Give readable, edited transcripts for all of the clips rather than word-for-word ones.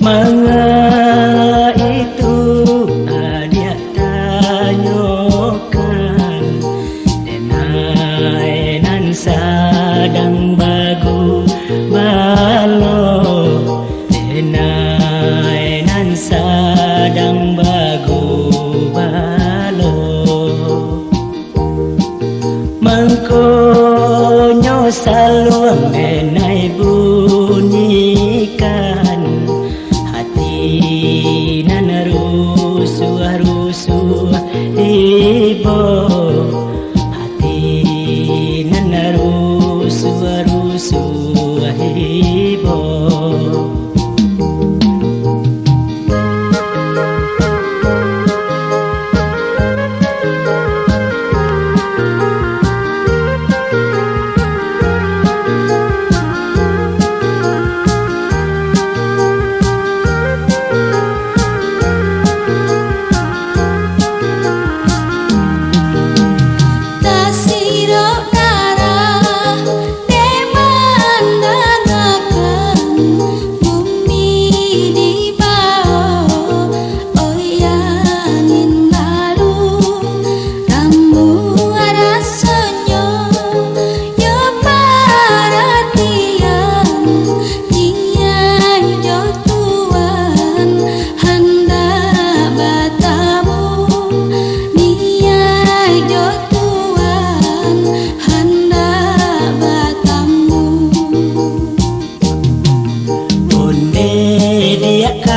Manga itu adia tanyokan denai nan sadang bagu balo denai nan sadang bagu balo mangkonyo saluang denai bunyikan nan rusuh ibo hati nan rusuh ibo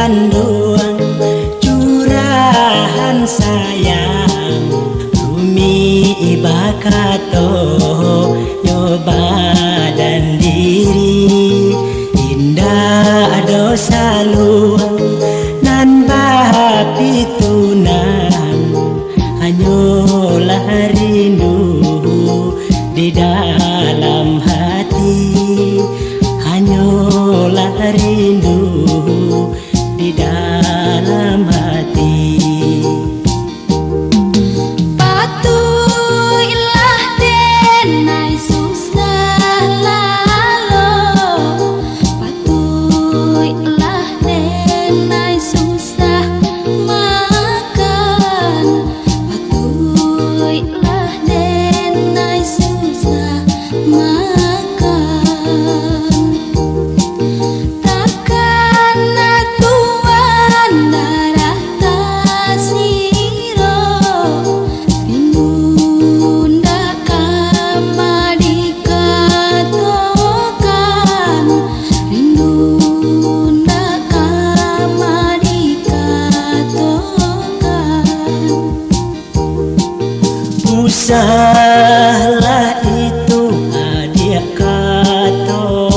kandung curahan sayang rumi ibakato nyoba dan diri indah dosa luang nan bahapi tunan hanyalah rindu di dalam hati hanyalah rindu di dalam hati. Patuhilah denai susah lalu, patuhilah denai susah makan, patuhilah denai susah makan. Salah itu adia katokan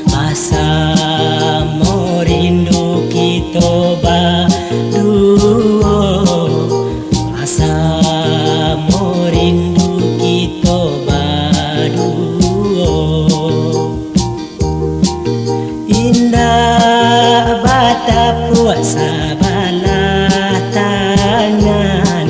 masa mau rindu kita berdua masa mau rindu kita berdua indah bata puasa balah tangan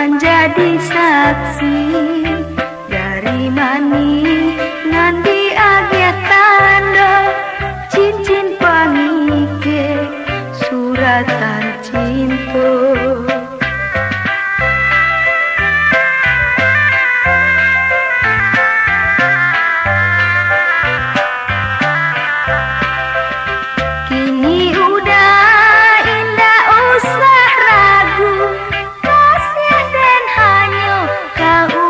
menjadi saksi dari mani nandi agia tando cincin pangike suratan cinta. Kini udah indah usah ragu kasih dan hanya kau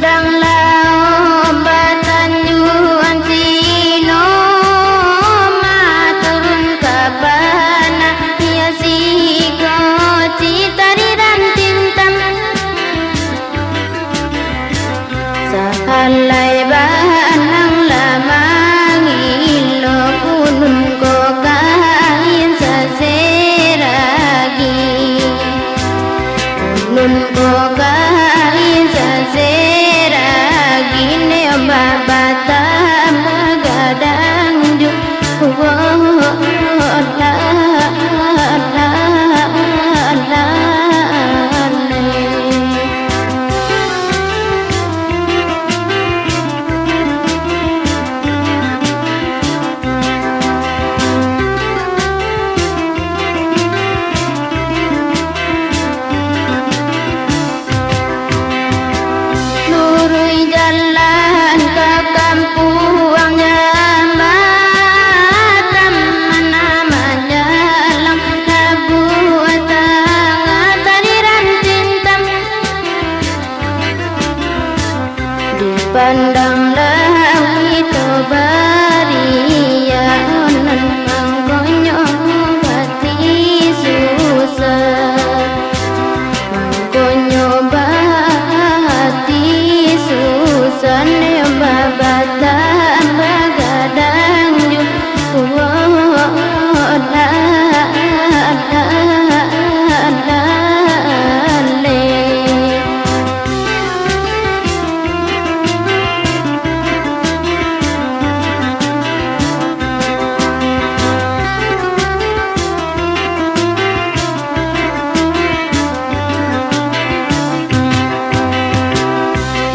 padang lao batanjuan sino maturun kabana ya siko citari ranting tam sahalai banang lamangilo kunun ko kain sa seragi nun ko kain sa seragi ne babata magadang ju la la la lurui jalan ke kampung Jambatan mana menjalang labu tengah tari ranting tam dipandang langit baria onan mangkonyo bati susah mangkonyo bati susah ne babatan bagadang ju la la le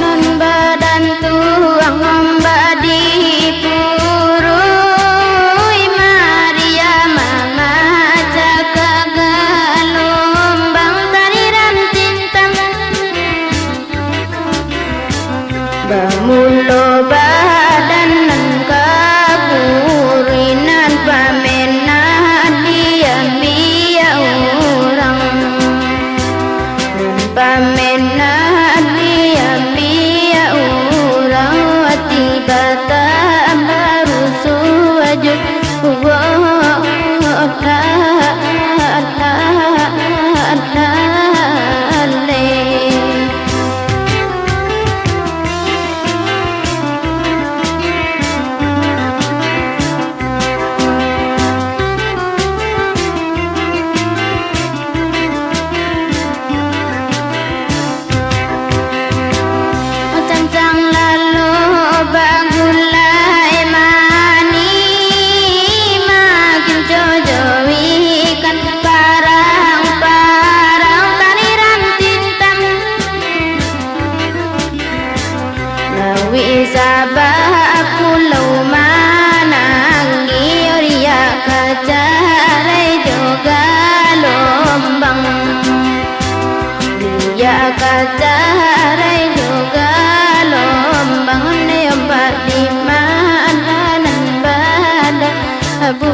non badan tuang membadi purui Maria mama jaga gelombang tari ranting tam bamulo badan nan kapurinan pamenan dia orang pamenan dia orang tiba baru suaju le cancang lalu bagulai mani makin jojoikan parang-parang tari ranting tam lawi sabah pulau mananggi oria kacarai joga lombang dia kacarai juga lombang ne di mana nan bada abu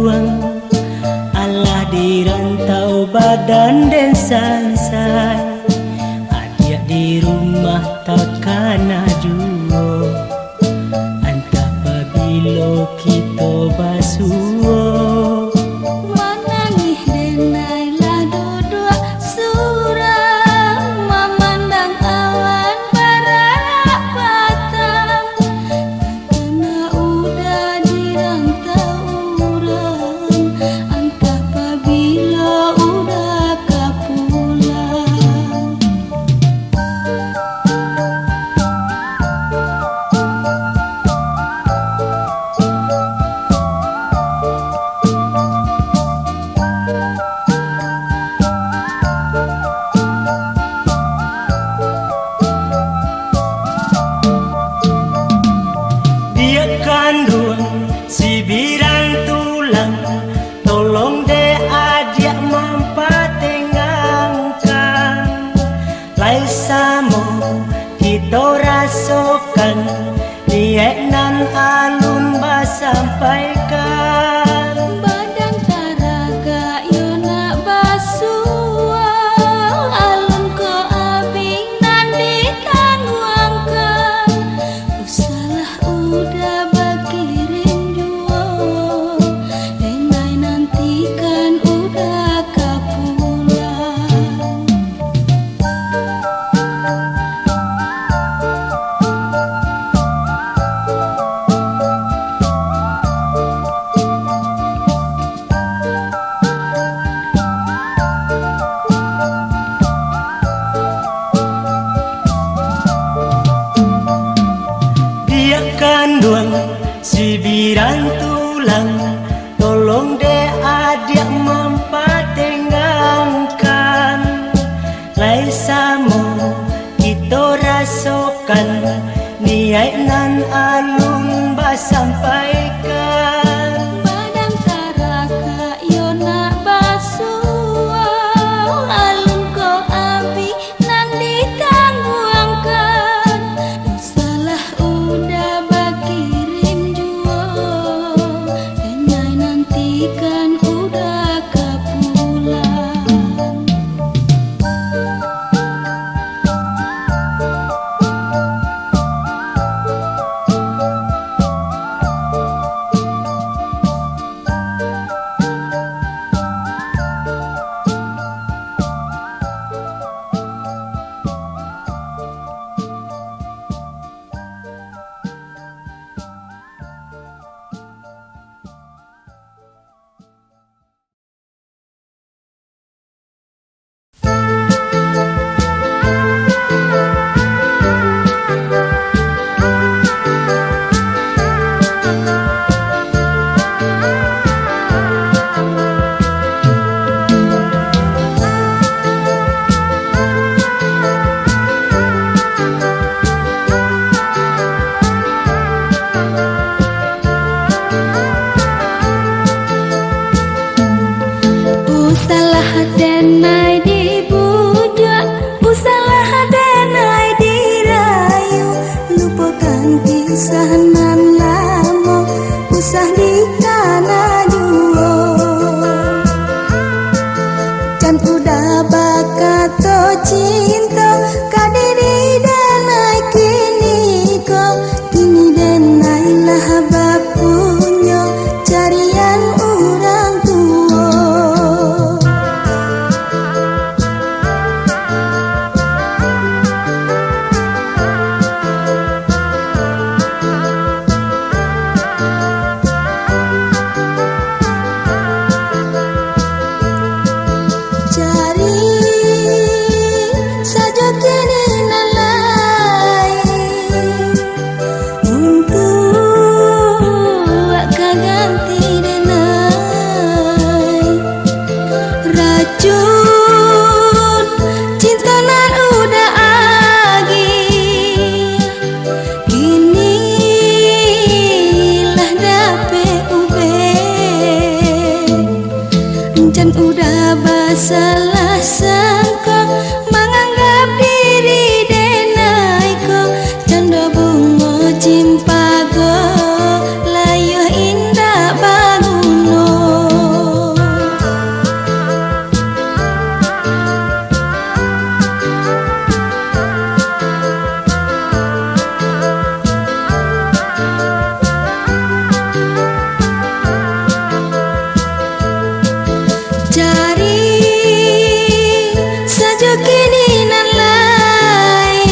kekanduang Allah di rantau badan dan sansai adik di rumah takana juo antah pabilo kita basuo Manangih denai lah duduk surang memandang awan berarak patang takana udah dirantau urang antah pabila udah kapulang. dia kandung si biran tulang tolong deh adik mampatengangkan lai samo kita rasokan liek nan alun basampaikan Badan taraga yona basua alun ko abing nanti tangwangkan usalah udah bakirin juo denai nantikan udah kapulang. dia kandung si biran tulang tolong deh adik mampatengangkan lai samo kita rasokan niat nan alun basampaikan Badan taraga yona basua alun ko abi nanti tangguangkan salah udah bakirin juo denai nantikan udah kapulang. Usalah denai dibudak, usalah denai dirayu, lupakan kisah nan lama, usah di tanah juo. Can udah bakato cinta, kadiri denai kini denai lah bapunya, carian orang tua. Salah sangka menganggap diri denai ko canda bunga cimpago layu indah baguno. cari saja kini nan lain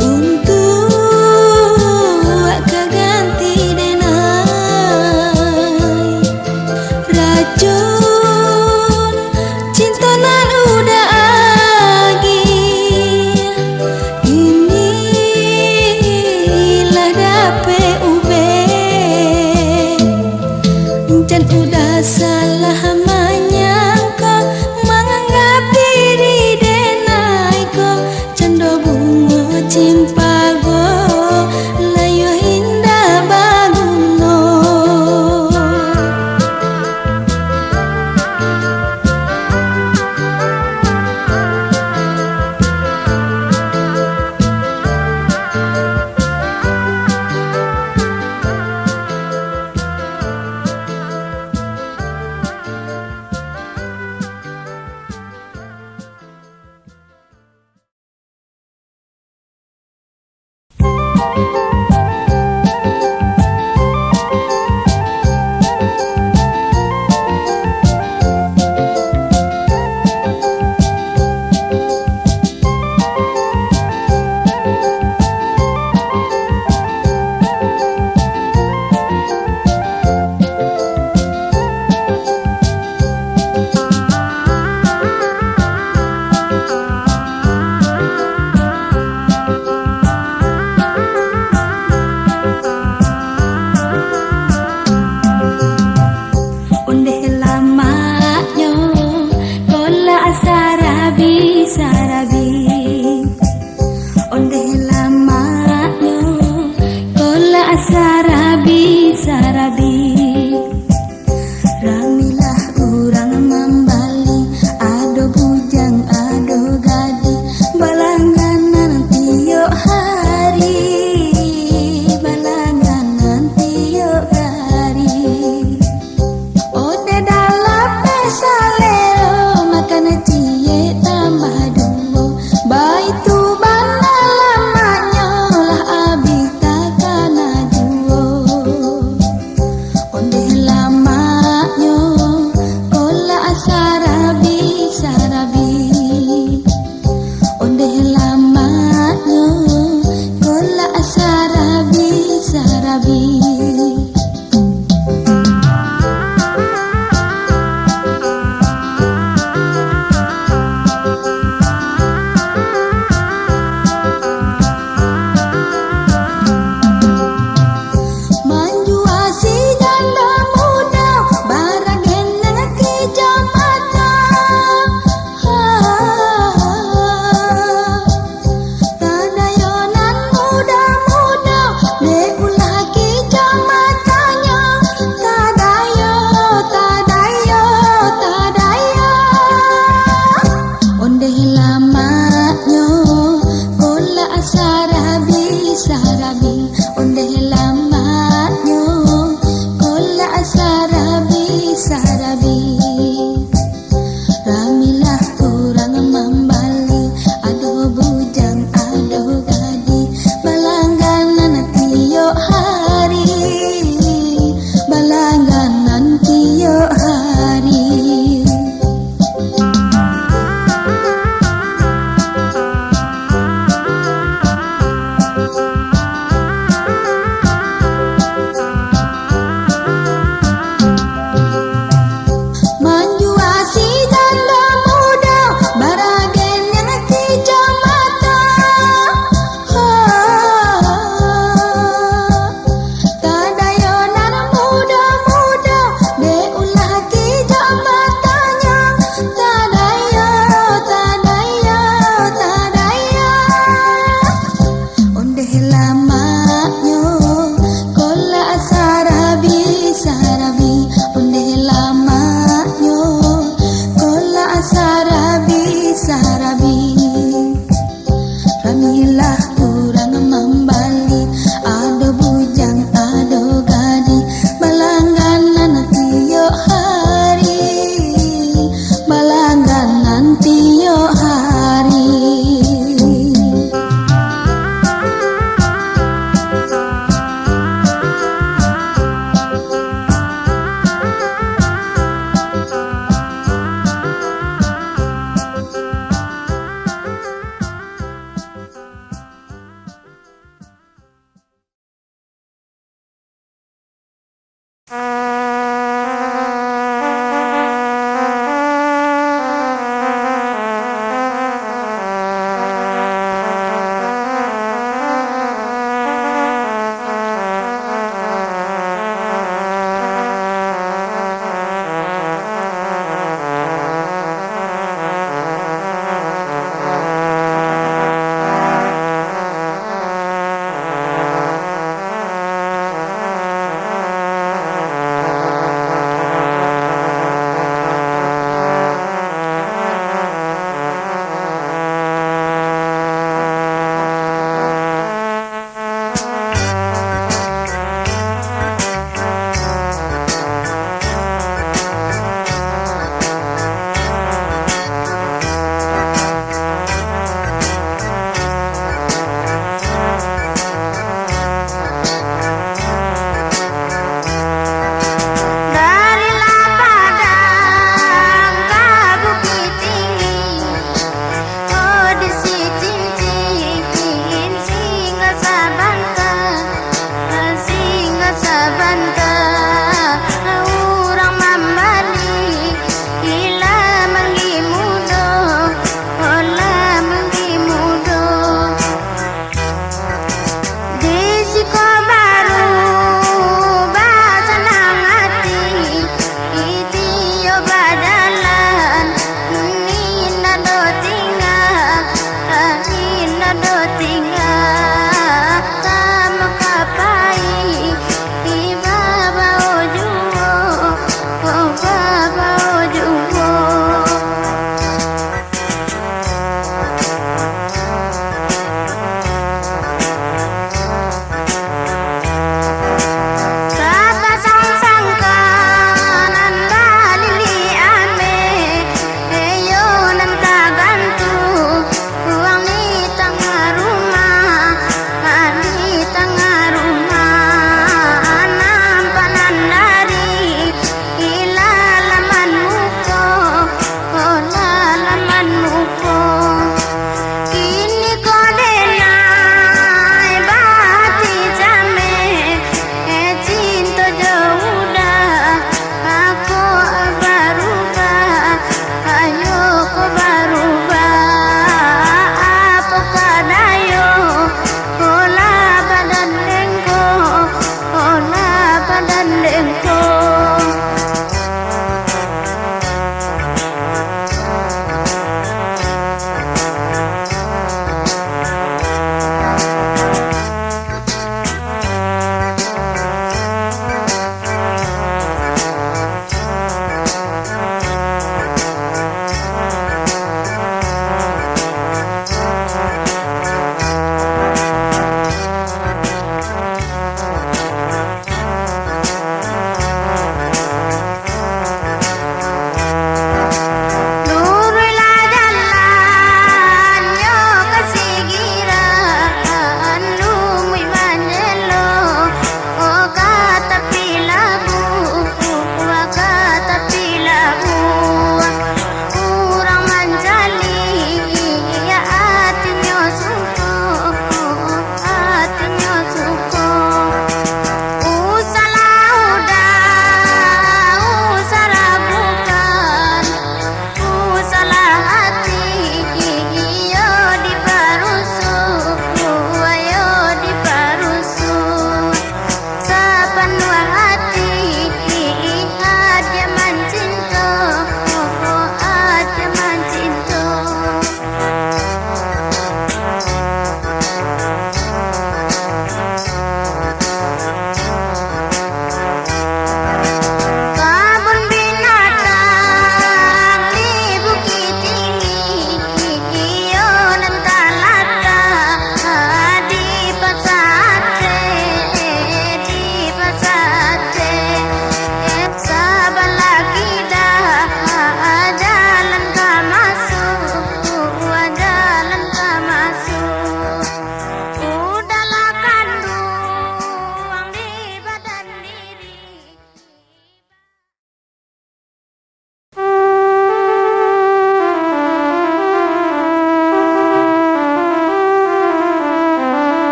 untuk kaganti denai racun cinta nan udah agi inilah dape ube dan udah salah menyangka menganggap diri denai ko cendo bunga cimpago layu indah baguno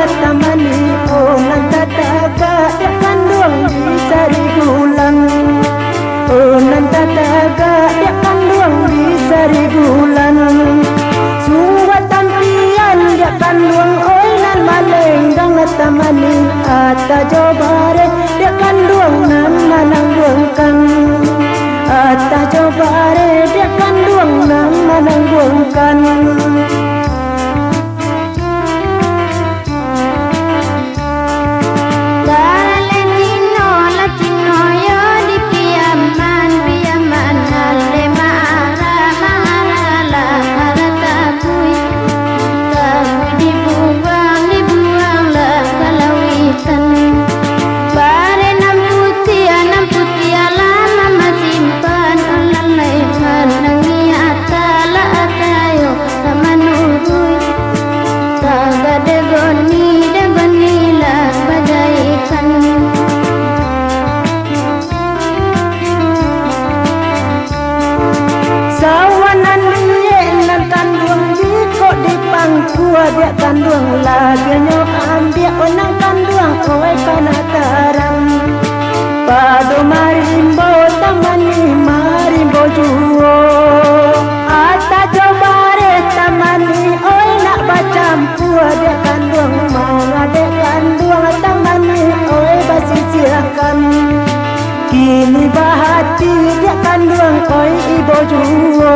tamani onan tataga dia kandung di sari bulan onan tataga dia kandung di sari bulan suwatan pian dia kandung onan malenggang tamani ata jobare dia kandung nan manang bungkang ata jobare dia kandung nan manang bungkang dia kandung laganya ambil onang kandung oi kana tarang pado marimbo tamani marimbo juo ata jobare tamani oi nak bacampur dia kandung manga dia kandung tamani oi basi silakan kini bahati dia kandung oi ibo juo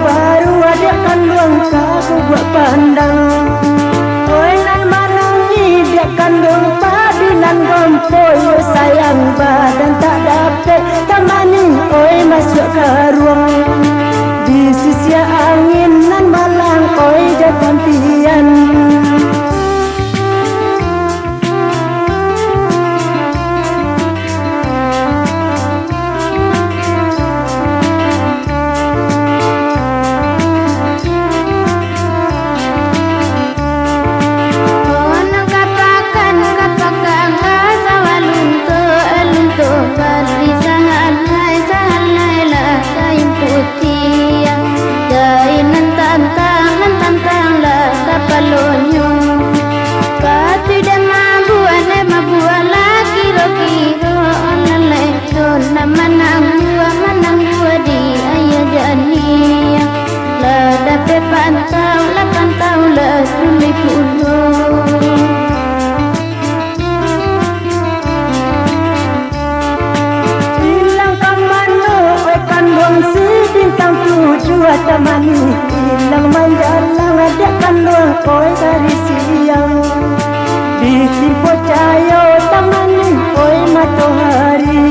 baru ada kandung kaku buat pandang oi nan manangi dia kandung padi nan gompoy sayang badan tak dapat tamani oi masuk ke ruang di sisi angin nan malang oi jatuh pian tamani ilang manjalang ada kandung oi dari siang di timpo cayo tamani oi matahari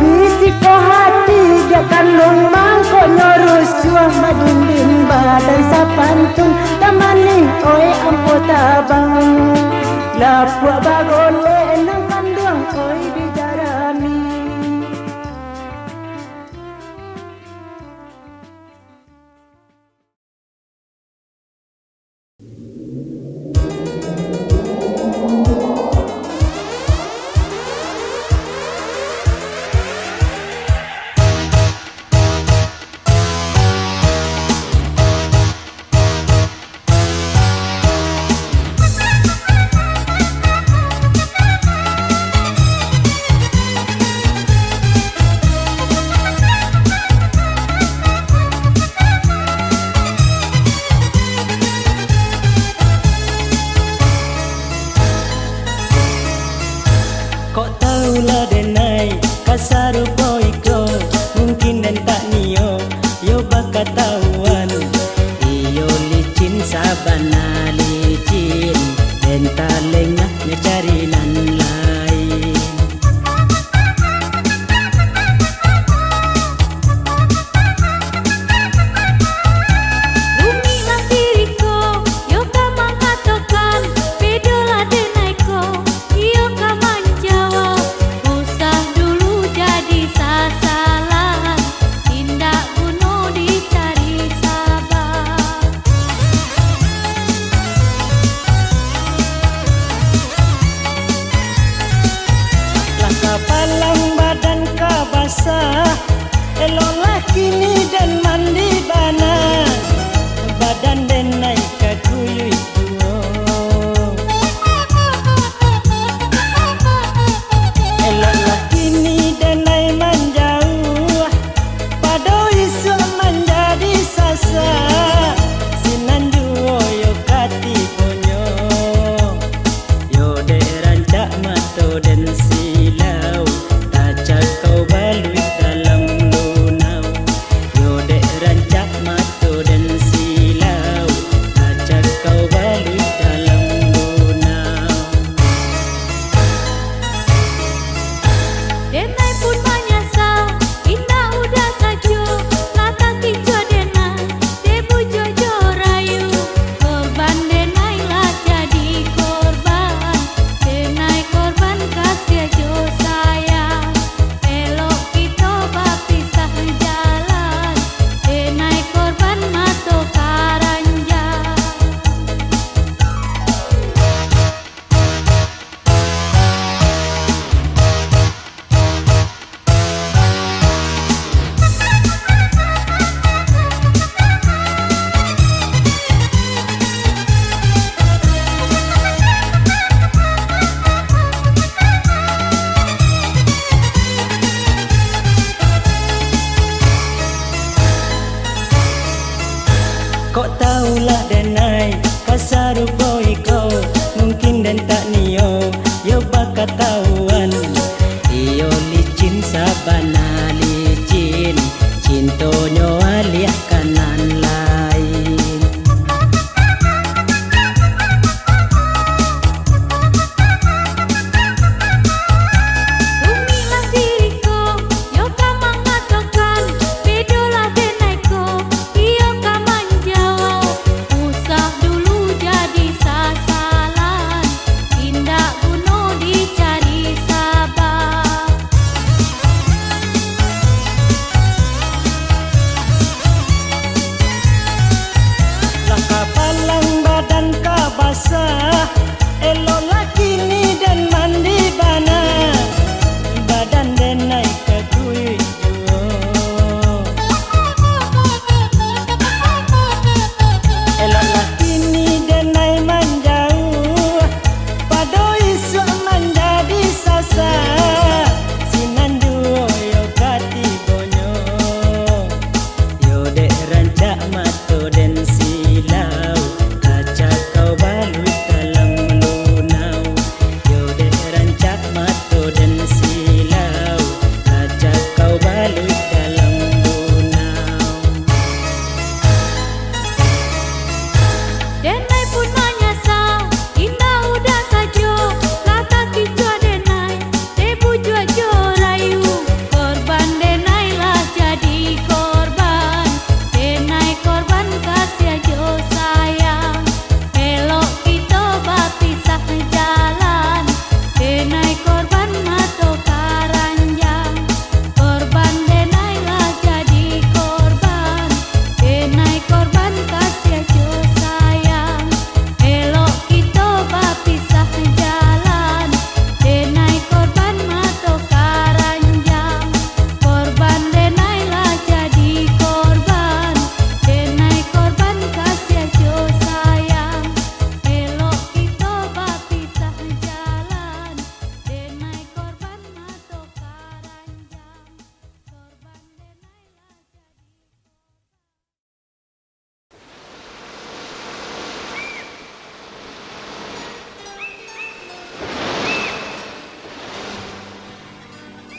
di siko hati dia kandung mangko nyorus suah madindin badan sapantun tamani oi ampo tabang lapuk bagole nang kandung oi di jarami ketahuan iyo licin sabana licin den talengah nyecari nan lain. Eloklah kini dan mandi bana badan den naik ke kuyui tuo. Eloklah kini dan naik menjauh pada isu menjadi sasa sinan duo yo kati ponyo yo de rancak mato den silau tajak kau balui dalam lunau yo dek rancak mato dan silau ajak kau balui dalam lunau. Denai pun menyesal, indah udah saja, lata tinjau denai, debu jojo rayu, korban denai lah jadi korban, denai korban kasih jo sayang, elok kita berpisah jalan, denai korban mato karanjang. Kok tahulah denai kasarupo iko mungkin den tak nio yo bakat tahuan iyo licin sabana licin cintonyo aliah kanan lain. Rumilah diriku, yo kamang ngatokan, bedolah denaiku, iyo kamang jawab, usah dulu jadi sasalan, tindak bunuh dicari sabar. Lah kapalang badan ka basah eloklah kini dan mandi bana badan den naik ke kuyui tuo. Eloklah kini dan naik menjauh pada isu menjadi sasa sinan duo yo kati bonyo yo dek rancak mato den silau ajak kau balui dalam lunau yo dek rancak mato den silau ajak kau balui dalam lunau. Denai pun menyesal, indah udah saja, lata tinjau denai, debu jojo rayu, korban denai lah jadi korban, denai korban kasih jo sayang, elok kita berpisah jalan, denai korban mato karanjang, korban denai lah jadi korban, denai korban kasih jo sayang, elok kita berpisah jalan, denai korban mato karanjang, korban denai lah jadi korban, denai korban kasih jo sayang, elok kita berpisah jalan, denai korban mato karanjang, korban denai lah jadi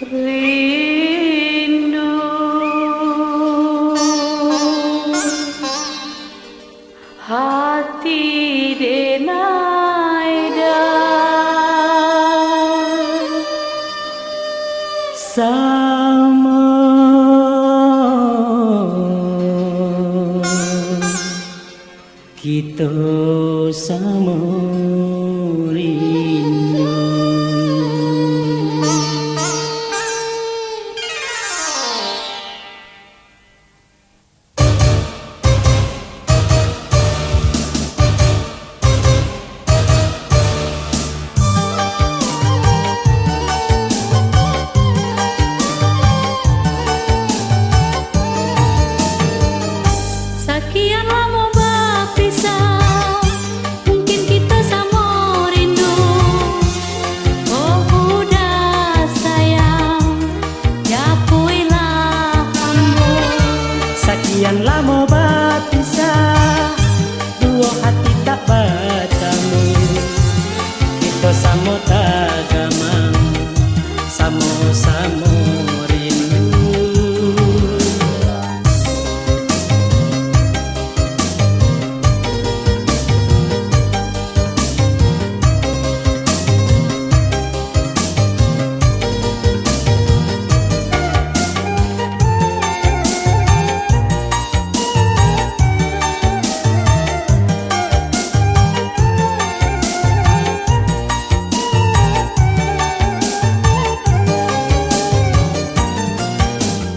rindu. sama kita sama rindu. Sekian lama berpisah, mungkin kita sama rindu. Oh udah sayang, japuilah ambo. Sekian lama berpisah, dua hati tak bertemu. Kita sama tak gamang, sama-sama rindu.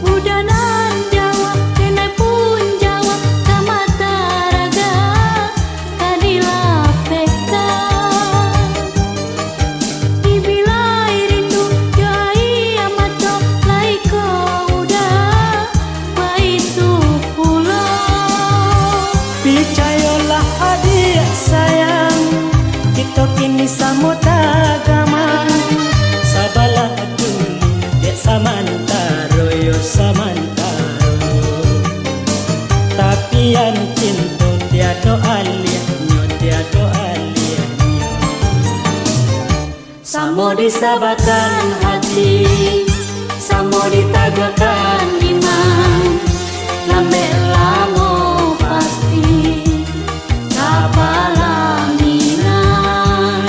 Udah nan Jawa, nenek pun Jawa, sama taraga, kadilah peka. Dibilai rindu, jai amat dok, lai kau udah, itu pulau. Percayalah adik sayang, kita kini sama tak gamang. Sabarlah dulu, dek samantaro yo samantaro. Tapi yang cinta tiada aliannya, tiada aliannya. Samo disabarkan hati, samo ditagakan iman, lambe lamo pasti kapalang minang.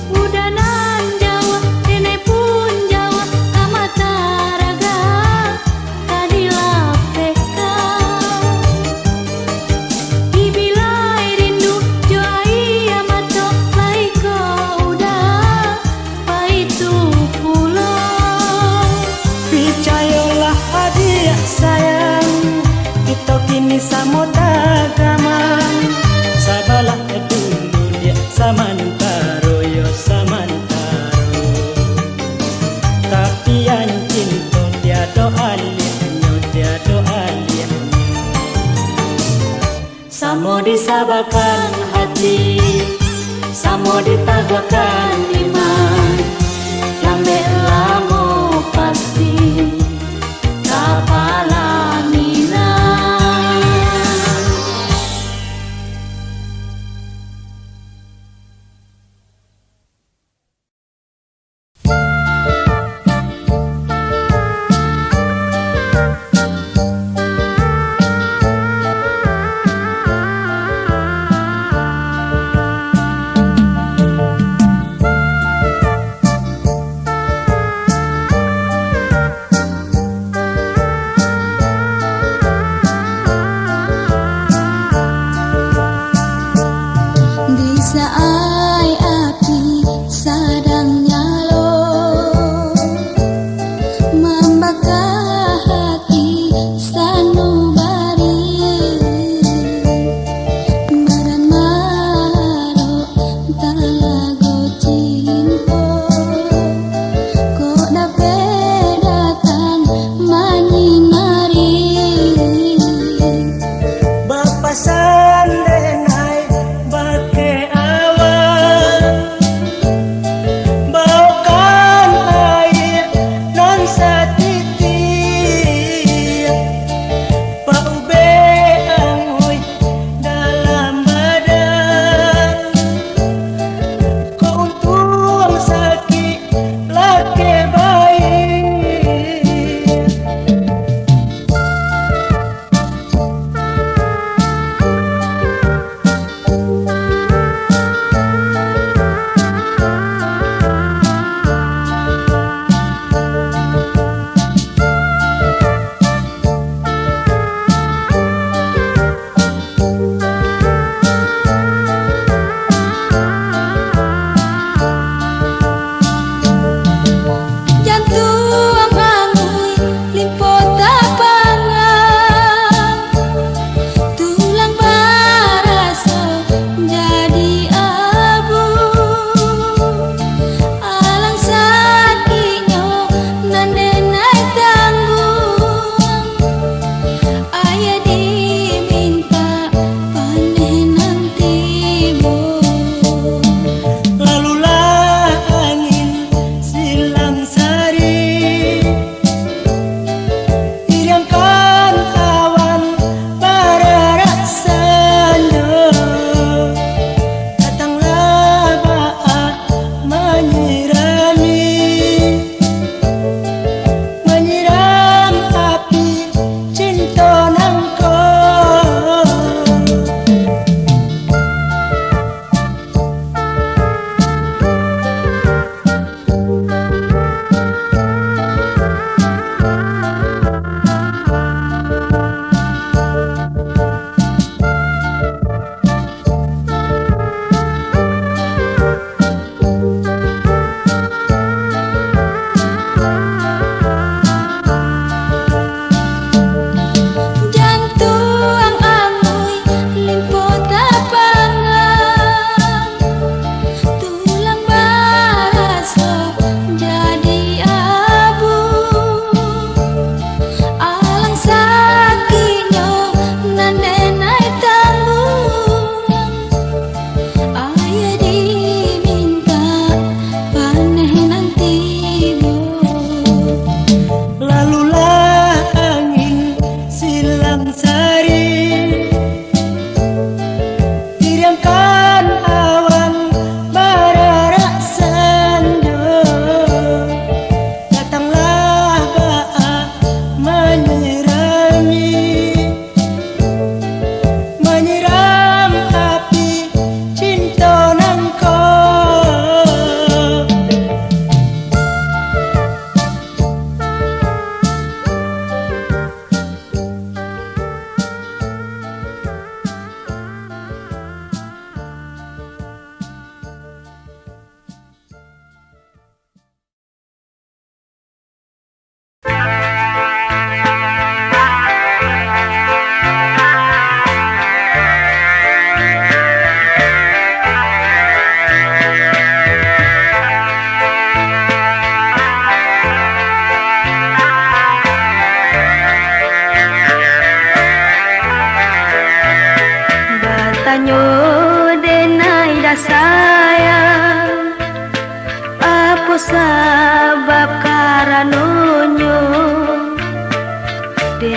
Udah nan Jawa, nenek pun Jawa, sama taraga, kadilah peka. Dibilai rindu, jai amat dok, lai kau udah, itu pulau. Percayalah adik sayang, kita kini sama tak gamang. Sabarlah dulu dia samantaro yo samantaro. Tapi yang cinta tiada aliannya, tiada aliannya. Samo disabarkan hati, samo ditagakan iman, lambe lamo pasti kapalang minang.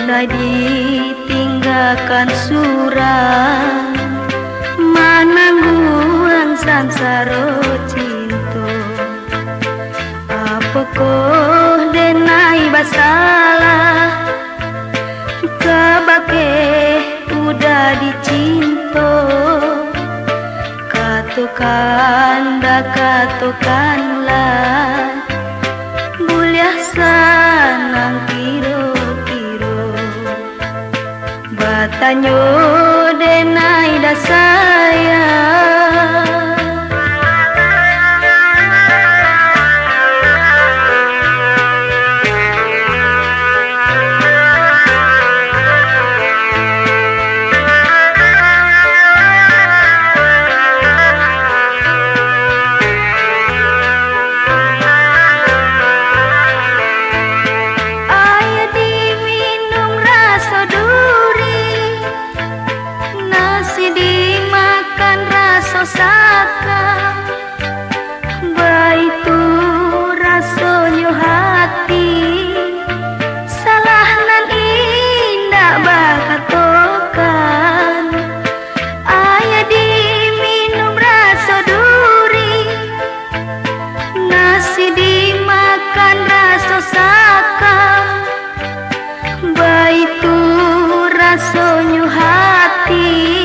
denai ditinggalkan surang manangguang sansaro cinta apa kok denai basalah kabake udah dicinta katukan dah katukanlah buliah sanang kiro-kiro batanyo denai dah sayang. Saka baitu rasonyo hati salah nan indah bakatokan aya diminum rasa duri nasi dimakan rasa saka baitu rasonyo hati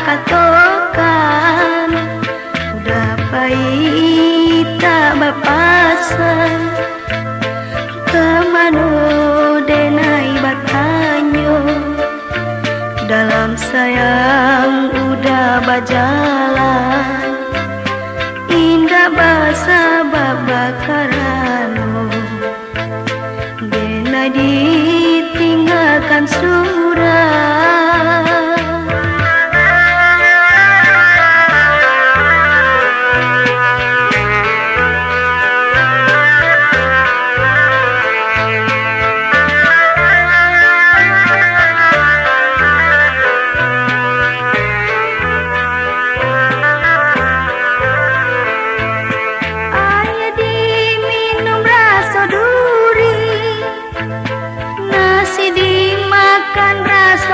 bakatokan udah pahit tak bapasan kemana denai batanyo dalam sayang udah bajalan indah basa babakarano denai ditinggalkan surah.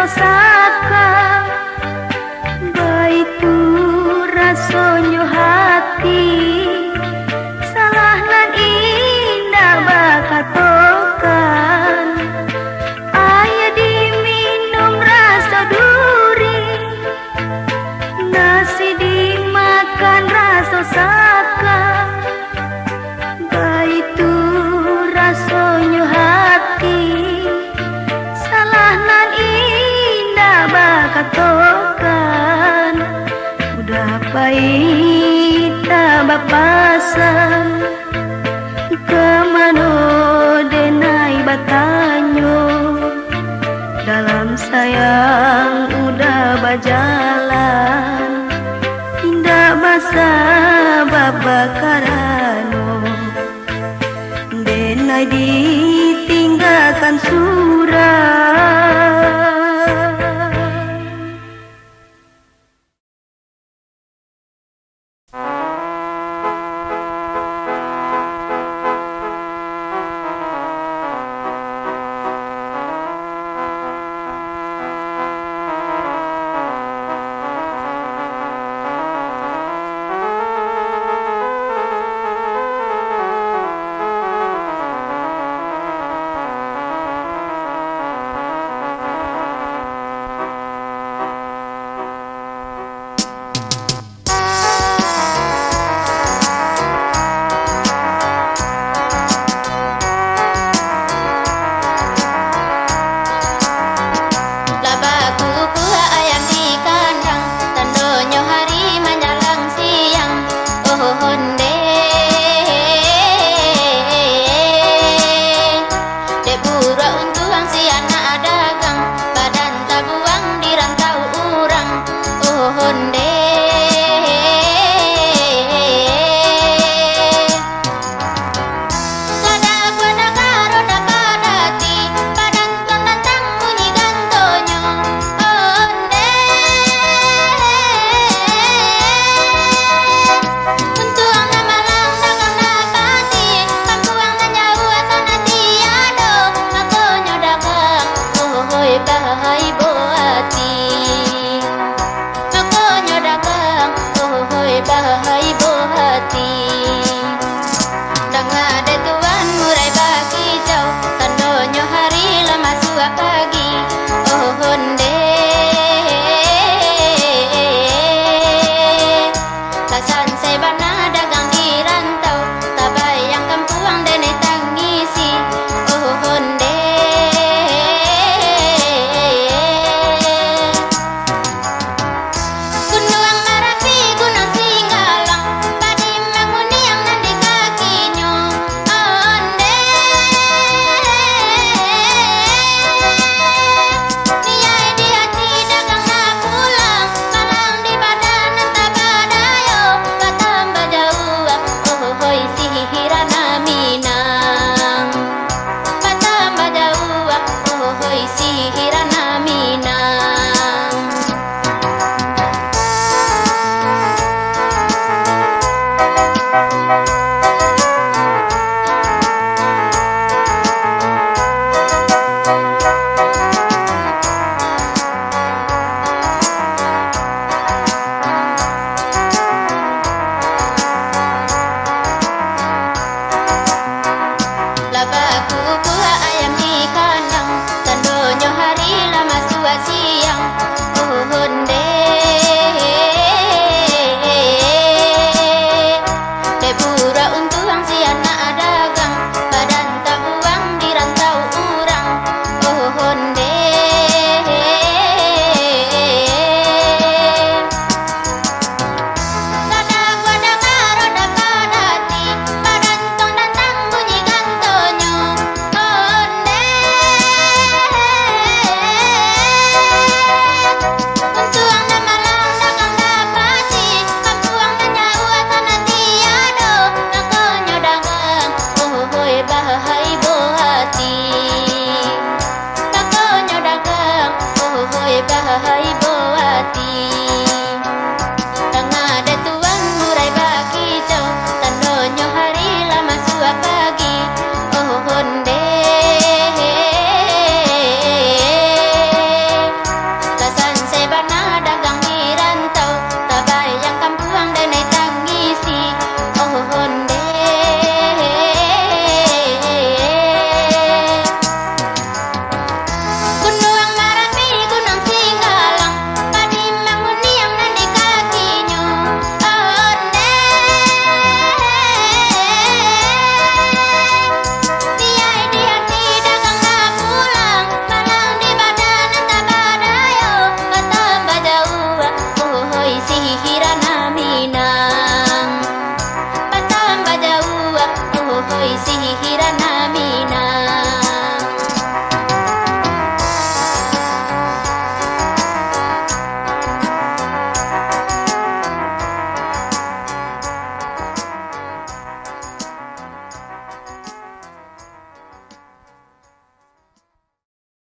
Saka baitu rasonyo hati salah nan indah bakatokan aya diminum rasa duri nasi dimakan rasa saka baitu rasonyo hati salah nan bakatokan udah pahit tak bapasan kemana denai batanyo dalam sayang udah bajalan indah basa babakarano denai ditinggalkan surah.